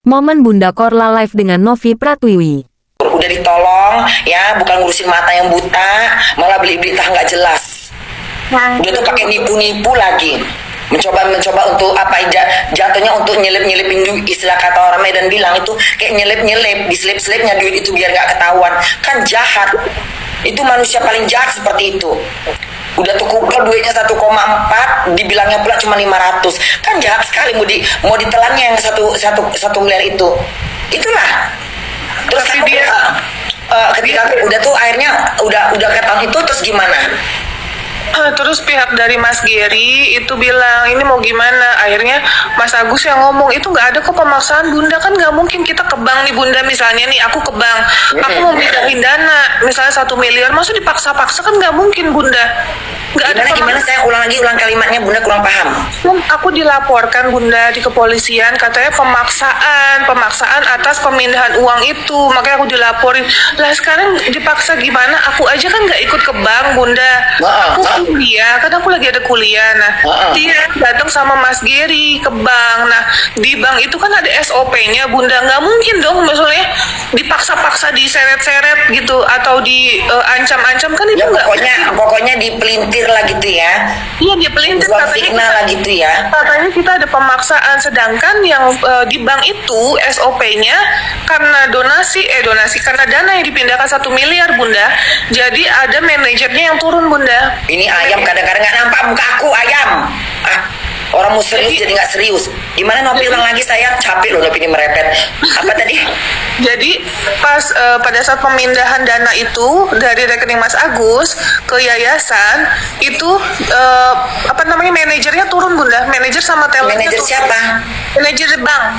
Momen Bunda Korla live dengan Novi Pratiwi. Udah ditolong ya, bukan ngurusin mata yang buta, malah beli berita nggak jelas. Udah tuh pakai nipu-nipu lagi, mencoba untuk apa, jatuhnya untuk nyelip-nyelipin duit, istilah kata orang Medan bilang itu kayak nyelip-nyelip, diselip-selipnya duit itu biar nggak ketahuan. Kan jahat, itu manusia paling jahat seperti itu. Udah tuh kumpul duitnya 1,4, dibilangnya pula cuma 500. Kan jahat sekali, mau ditelannya yang satu miliar itu. Itulah. Terus Tapi dia ketika udah tuh akhirnya udah ketahuan itu, terus gimana? Terus pihak dari Mas Geri itu bilang ini mau gimana, akhirnya Mas Agus yang ngomong itu nggak ada kok pemaksaan Bunda, kan nggak mungkin kita ke bank nih Bunda, misalnya nih aku ke bank, aku mau mindahin dana misalnya 1 miliar, masa dipaksa-paksa, kan nggak mungkin Bunda, nggak ada Gimana saya ulang kalimatnya, Bunda kurang paham. Aku dilaporkan Bunda di kepolisian, katanya pemaksaan atas pemindahan uang itu, makanya aku dilaporin. Lah sekarang dipaksa gimana? Aku aja kan nggak ikut ke bank Bunda. Aku kuliah, kan aku lagi ada kuliah. Nah, dia datang sama Mas Geri ke bank. Nah, di bank itu kan ada SOP-nya Bunda. Nggak mungkin dong, maksudnya dipaksa-paksa, diseret-seret gitu, atau diancam-ancam, kan itu Ya, nggak. pokoknya dipelintir lah gitu ya. Iya, dia pelintir, Jual katanya fitnah lah gitu ya. katanya kita ada pemaksaan, sedangkan yang di bank itu SOP-nya karena donasi karena dana yang dipindahkan 1 miliar Bunda, jadi ada manajernya yang turun Bunda. Ini ayam kadang-kadang nggak nampak muka aku, ayam. Orang mau serius jadi nggak serius. Gimana Nopi, ulang lagi, saya capek loh Nopi ini merepet. Apa tadi? Jadi pas pada saat pemindahan dana itu dari rekening Mas Agus ke yayasan itu manajernya turun Bunda, manajer sama tellernya. Manajer turun. siapa?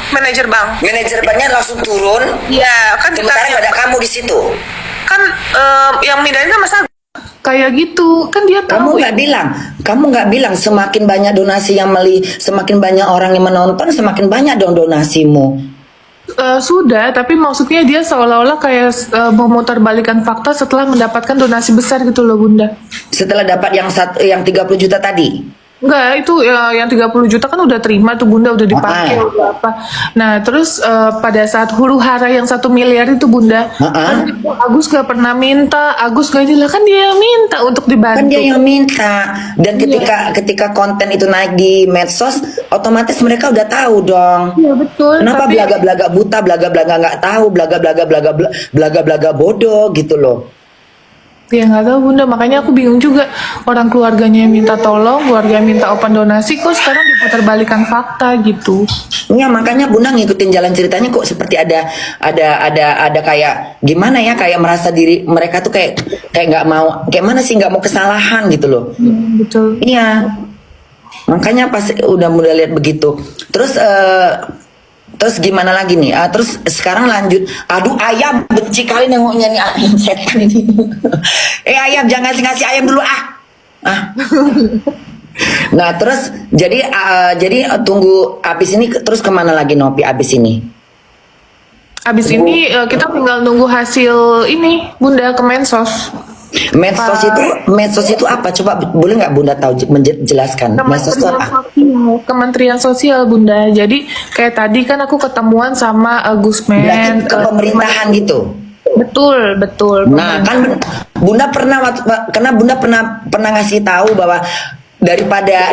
Manajer bank. Manajer banknya langsung turun. Ya kan Sementara ditanya, nggak ada kamu di situ. kan yang mindahin kan Mas Agus. Kayak gitu kan dia tahu. Kamu nggak bilang semakin banyak donasi yang semakin banyak orang yang menonton, semakin banyak dong donasimu. Sudah, tapi maksudnya dia seolah-olah kayak memutarbalikkan fakta setelah mendapatkan donasi besar gitu loh Bunda. Setelah dapat yang 30 juta tadi. Enggak, itu yang 30 juta kan udah terima tuh Bunda, udah dipakai, udah apa. Nah, terus pada saat huru hara yang 1 miliar itu Bunda, kan Agus gak pernah minta, Agus gak ini lah, kan dia yang minta untuk dibantu. Kan dia yang minta. Dan ketika konten itu naik di medsos, otomatis mereka udah tahu dong. Iya betul. Kenapa Tapi belaga-belaga buta, belaga-belaga nggak tahu, belaga-belaga bodoh gitu loh. ya nggak tahu Bunda, makanya aku bingung juga, orang keluarganya yang minta tolong, keluarga yang minta open donasi, kok sekarang diputarbalikkan fakta gitu. Ya makanya Bunda ngikutin jalan ceritanya kok seperti ada kayak gimana ya, kayak merasa diri mereka tuh kayak nggak mau, kayak mana sih, nggak mau kesalahan gitu loh. Betul. Iya. Makanya pas udah mulai lihat begitu. Terus gimana lagi nih? Terus sekarang lanjut. Aduh, ayam, benci kali nengoknya nih ayam setan ini. Ayam, jangan ngasih ayam dulu Nah, terus jadi tunggu abis ini, terus kemana lagi Nopi abis ini? Abis ini kita tinggal nunggu hasil ini Bunda ke Mensos. Medsos itu apa? Coba boleh nggak Bunda tahu menjelaskan? Medsos itu apa? Kementerian Sosial Bunda. Jadi kayak tadi kan aku ketemuan sama Gusmen. Berarti ke pemerintahan gitu. Betul. Nah, kan Bunda pernah ngasih tahu bahwa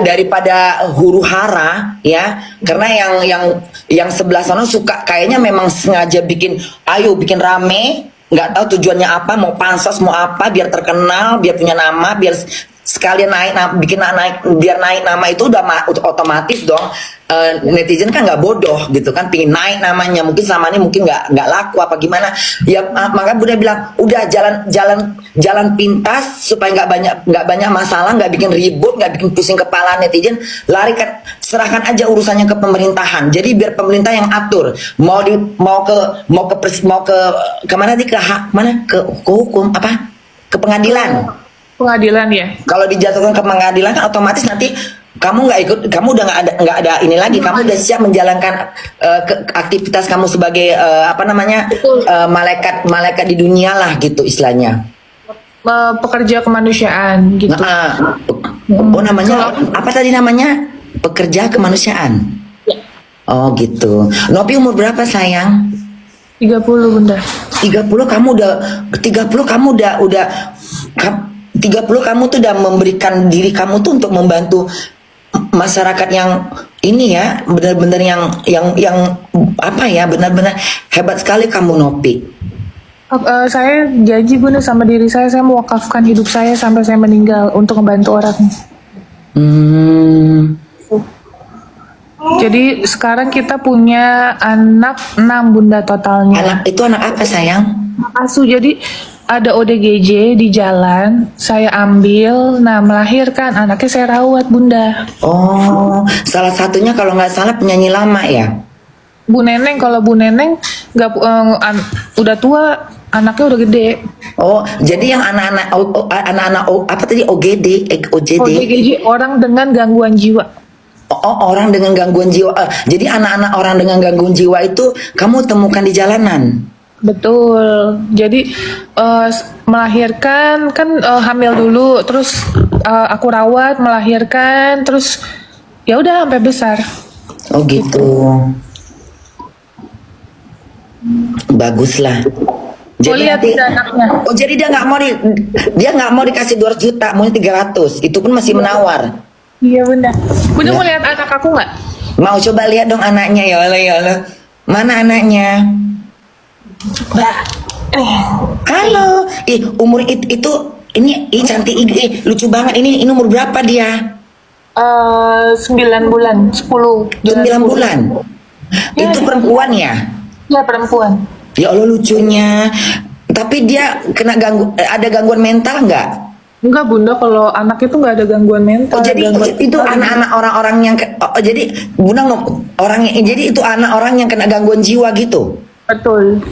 daripada huru hara ya, karena yang sebelah sana suka kayaknya memang sengaja bikin rame, nggak tahu tujuannya apa, mau pansos mau apa, biar terkenal, biar punya nama, biar sekalian biar naik nama itu udah otomatis dong. Netizen kan nggak bodoh gitu kan, pingin naik namanya, mungkin selama ini mungkin nggak laku apa gimana ya, maka Bunda bilang udah jalan pintas supaya nggak banyak masalah, nggak bikin ribut, nggak bikin pusing kepala netizen, serahkan aja urusannya ke pemerintahan. Jadi biar pemerintah yang atur, mau ke mana nih, ke hukum apa, ke pengadilan Ya. kalau dijatuhkan ke pengadilan kan otomatis nanti kamu nggak ikut, kamu udah nggak ada ini lagi, kamu udah siap menjalankan aktivitas kamu sebagai malaikat di dunia lah gitu istilahnya. Pekerja kemanusiaan gitu. Oh namanya apa tadi namanya, pekerja kemanusiaan. Oh gitu. Nopi umur berapa sayang? 30 Bunda. 30 kamu udah 30 kamu udah 30 kamu tuh udah memberikan diri kamu tuh untuk membantu masyarakat yang ini ya, benar-benar yang apa ya, benar-benar hebat sekali kamu Nopi. Saya janji Bunda sama diri saya mewakafkan hidup saya sampai saya meninggal untuk membantu orang. Jadi sekarang kita punya anak 6 Bunda totalnya. Anak itu anak apa sayang? Asuh, jadi ada ODGJ di jalan, saya ambil, nah melahirkan, anaknya saya rawat Bunda. Oh, salah satunya kalau nggak salah penyanyi lama ya? Bu Neneng, kalau Bu Neneng nggak udah tua, anaknya udah gede. Oh, jadi yang anak-anak apa tadi OGD, OJD? ODGJ, orang dengan gangguan jiwa. Oh, orang dengan gangguan jiwa. Jadi anak-anak orang dengan gangguan jiwa itu kamu temukan di jalanan? Betul. Jadi melahirkan kan hamil dulu, terus aku rawat, melahirkan, terus ya udah sampai besar. Oh gitu. Baguslah. Jadi lihat nanti, anaknya. oh jadi dia nggak mau dikasih 200 juta, maunya 300. Itu pun masih menawar. Iya Bunda. Bunda Ya. mau lihat anak aku nggak? Mau coba lihat dong anaknya, ya Allah ya Allah. Mana anaknya? Halo. Umur itu ini cantik, lucu banget. Ini umur berapa dia? 9 bulan, 10. 9 bulan. Ya. Itu perempuan ya? Ya perempuan. Ya Allah lucunya. Tapi dia kena ada gangguan mental nggak? Enggak Bunda, kalau anak itu nggak ada gangguan mental. Oh jadi itu anak-anak orang-orang yang jadi Bunda jadi itu anak orang yang kena gangguan jiwa gitu. Betul.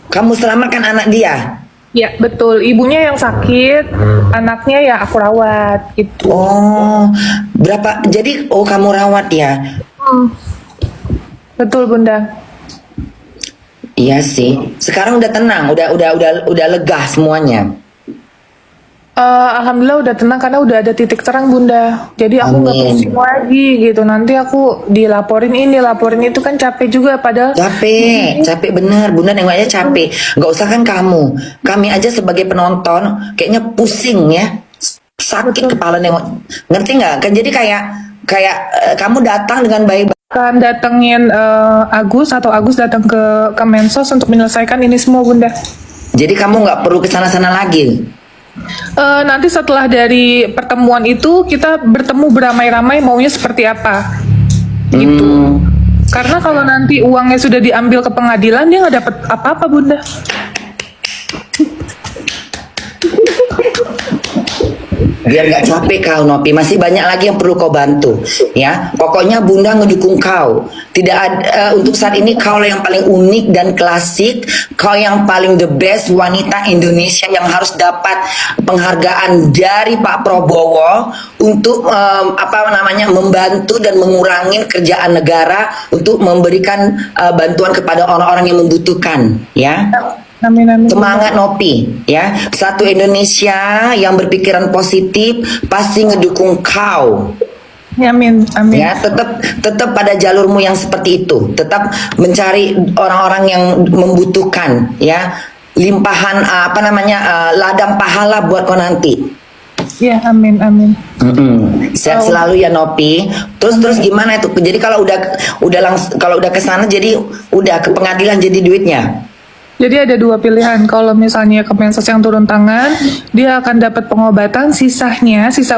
Kamu selamatkan anak dia. Ya betul. Ibunya yang sakit, anaknya ya aku rawat gitu. Oh, berapa? Jadi kamu rawat ya? Betul Bunda. Iya sih. Sekarang udah tenang, udah lega semuanya. Alhamdulillah udah tenang karena udah ada titik terang Bunda. Jadi aku nggak Amin. pusing lagi gitu. Nanti aku dilaporin ini, laporin itu kan capek juga padahal. Capek bener. Bunda nengok aja capek. Nggak usah kan kamu. Kami aja sebagai penonton kayaknya pusing ya. Sakit kepala nengok. Ngerti nggak? Kan jadi kayak kamu datang dengan baik. Akan datengin Agus datang ke Kemensos untuk menyelesaikan ini semua Bunda. Jadi kamu nggak perlu kesana-sana lagi. Nanti setelah dari pertemuan itu kita bertemu beramai-ramai maunya seperti apa gitu. Karena kalau nanti uangnya sudah diambil ke pengadilan dia nggak dapat apa-apa Bunda. Biar nggak capek kau Nopi, masih banyak lagi yang perlu kau bantu ya. Pokoknya Bunda ngedukung kau. Tidak ada untuk saat ini kau lah yang paling unik dan klasik. Kau yang paling the best wanita Indonesia yang harus dapat penghargaan dari Pak Prabowo untuk membantu dan mengurangi kerjaan negara untuk memberikan bantuan kepada orang-orang yang membutuhkan ya. Amin, amin. Semangat Nopi ya. Satu Indonesia yang berpikiran positif pasti ngedukung kau. Amin, amin. Ya, tetap pada jalurmu yang seperti itu. Tetap mencari orang-orang yang membutuhkan ya. Limpahan ladang pahala buat kau nanti. Ya, amin, amin. Sehat selalu ya Nopi. Terus gimana itu? Jadi kalau udah kesana jadi udah ke pengadilan jadi duitnya. Jadi ada dua pilihan. Kalau misalnya Kemensos yang turun tangan, dia akan dapat pengobatan, sisa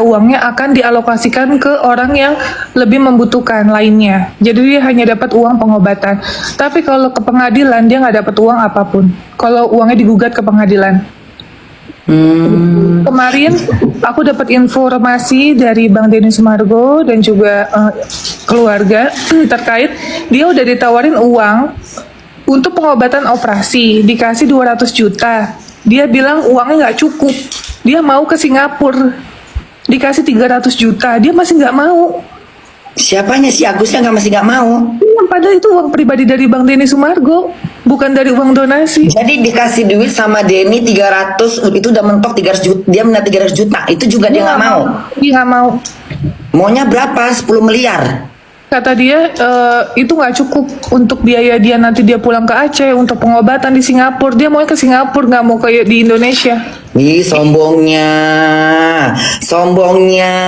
uangnya akan dialokasikan ke orang yang lebih membutuhkan lainnya. Jadi dia hanya dapat uang pengobatan. Tapi kalau ke pengadilan dia nggak dapat uang apapun. Kalau uangnya digugat ke pengadilan. Kemarin aku dapat informasi dari Bang Denny Sumargo dan juga keluarga terkait dia udah ditawarin uang untuk pengobatan operasi, dikasih 200 juta. Dia bilang uangnya nggak cukup. Dia mau ke Singapura, dikasih 300 juta. Dia masih nggak mau. Siapanya si Agusnya masih nggak mau? Padahal itu uang pribadi dari Bang Denny Sumargo, bukan dari uang donasi. Jadi dikasih duit sama Denny 300, itu udah mentok 300 juta. Dia minta 300 juta. Itu juga dia nggak mau. Dia nggak mau. Maunya berapa? 10 miliar. Kata dia itu nggak cukup untuk biaya dia nanti dia pulang ke Aceh untuk pengobatan di Singapura. Dia mau ke Singapura, nggak mau kayak di Indonesia. Ih, sombongnya, sombongnya,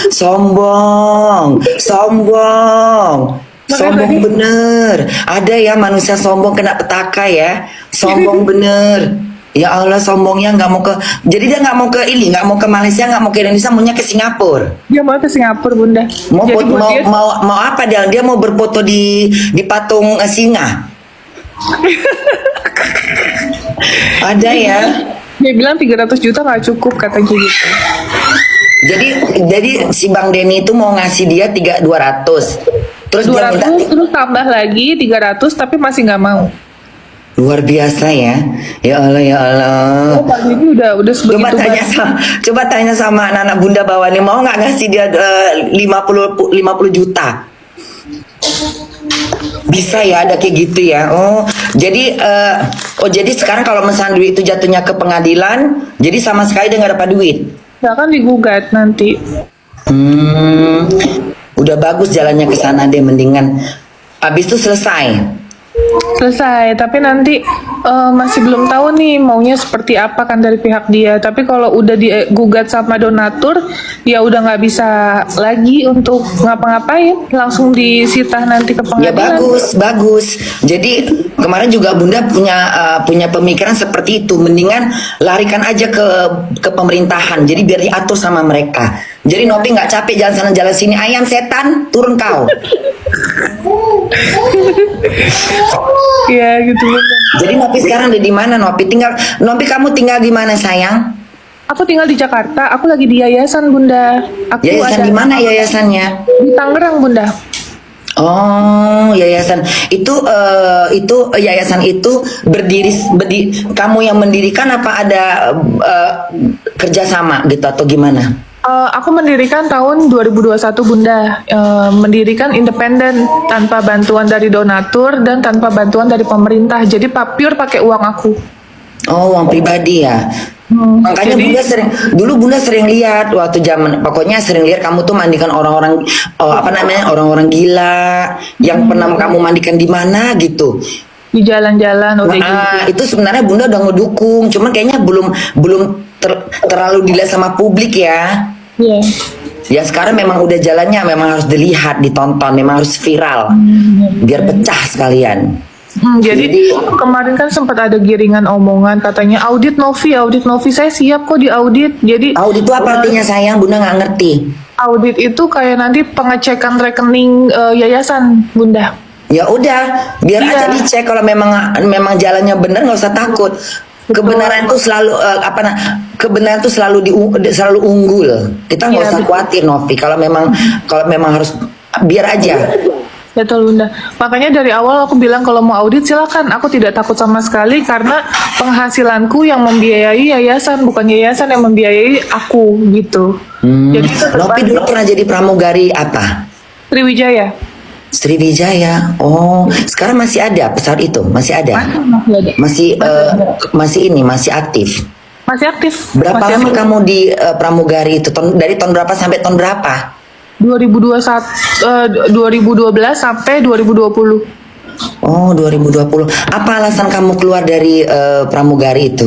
sombong, sombong, sombong bener. Ada ya manusia sombong kena petaka ya, sombong bener. Ya Allah, sombongnya nggak mau ke, jadi dia nggak mau ke ini, nggak mau ke Malaysia, nggak mau ke Indonesia, maunya ke Singapura. Dia mau ke Singapura, Bunda. Mau Jadi buat mau, dia, mau apa dia? Dia mau berfoto di patung singa. Ada ya. dia bilang 300 juta nggak cukup katanya gitu. Jadi si Bang Denny itu mau ngasih dia 200. Terus dia minta 200 terus tambah lagi 300 tapi masih nggak mau. luar biasa ya. Ya Allah, ya Allah. Oh, Pak ini udah sebegitu Coba tanya sama anak-anak Bunda bawah nih, mau nggak ngasih dia 50 juta? Bisa ya, ada kayak gitu ya. Jadi sekarang kalau misalnya duit itu jatuhnya ke pengadilan, jadi sama sekali dia nggak dapat duit. Ya kan digugat nanti. Udah bagus jalannya ke sana deh, mendingan habis itu selesai. Selesai, tapi nanti masih belum tahu nih maunya seperti apa kan dari pihak dia. Tapi kalau udah digugat sama donatur, ya udah nggak bisa lagi untuk ngapa-ngapain, langsung disita nanti ke Ya pengadilan. bagus. Jadi kemarin juga Bunda punya pemikiran seperti itu, mendingan larikan aja ke pemerintahan. Jadi biar diatur sama mereka. Jadi Nopi nggak capek jalan sana jalan sini, ayam setan turun kau. Iya gitu Bunda. Jadi Nopi sekarang ada di mana Nopi? Kamu tinggal di mana sayang? Aku tinggal di Jakarta, aku lagi di yayasan Bunda. Aku Yayasan ada di mana yayasannya? di Tangerang Bunda. Oh, yayasan itu yayasan itu kamu yang mendirikan apa ada kerjasama gitu atau gimana? Aku mendirikan tahun 2021 Bunda, mendirikan independen tanpa bantuan dari donatur dan tanpa bantuan dari pemerintah. Jadi pure pakai uang aku. Oh, uang pribadi ya. Makanya jadi- Bunda sering lihat waktu zaman, pokoknya sering lihat kamu tuh mandikan orang-orang orang-orang gila yang pernah kamu mandikan di mana gitu. Di jalan-jalan udah gitu. Itu sebenarnya Bunda udah ngedukung, cuman kayaknya belum terlalu dilihat sama publik ya. Iya. Ya sekarang memang udah jalannya, memang harus dilihat, ditonton, memang harus viral, biar pecah sekalian. Jadi kemarin kan sempat ada giringan omongan katanya audit Novi, saya siap kok di audit. Jadi Audit itu apa artinya sayang? Bunda nggak ngerti. audit itu kayak nanti pengecekan rekening yayasan Bunda. Ya udah, biar Iya. aja dicek kalau memang jalannya benar, nggak usah takut. Kebenaran itu selalu kebenaran itu selalu unggul. Kita nggak Iya, usah betul. khawatir Novi. Kalau memang harus, biar aja. Betul Bunda. Makanya dari awal aku bilang kalau mau audit silakan. Aku tidak takut sama sekali karena penghasilanku yang membiayai yayasan, bukan yayasan yang membiayai aku gitu. Jadi tetap Novi aja. dulu pernah jadi pramugari apa? Sriwijaya. Sriwijaya. Oh, sekarang masih ada pesawat itu? Masih ada? Masih ada. Masih aktif. Masih aktif. Berapa Masih lama aktif. kamu di pramugari itu? Dari tahun berapa sampai tahun berapa? 2012 sampai 2020. Oh, 2020. Apa alasan kamu keluar dari pramugari itu?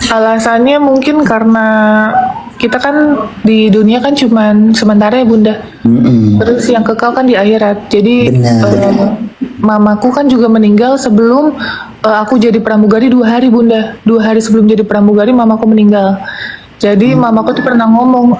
Alasannya mungkin karena kita kan di dunia kan cuman sementara ya Bunda. Terus yang kekal kan di akhirat. Jadi Benar. mamaku kan juga meninggal sebelum aku jadi pramugari 2 hari Bunda. 2 hari sebelum jadi pramugari mamaku meninggal. Jadi mamaku tuh pernah ngomong,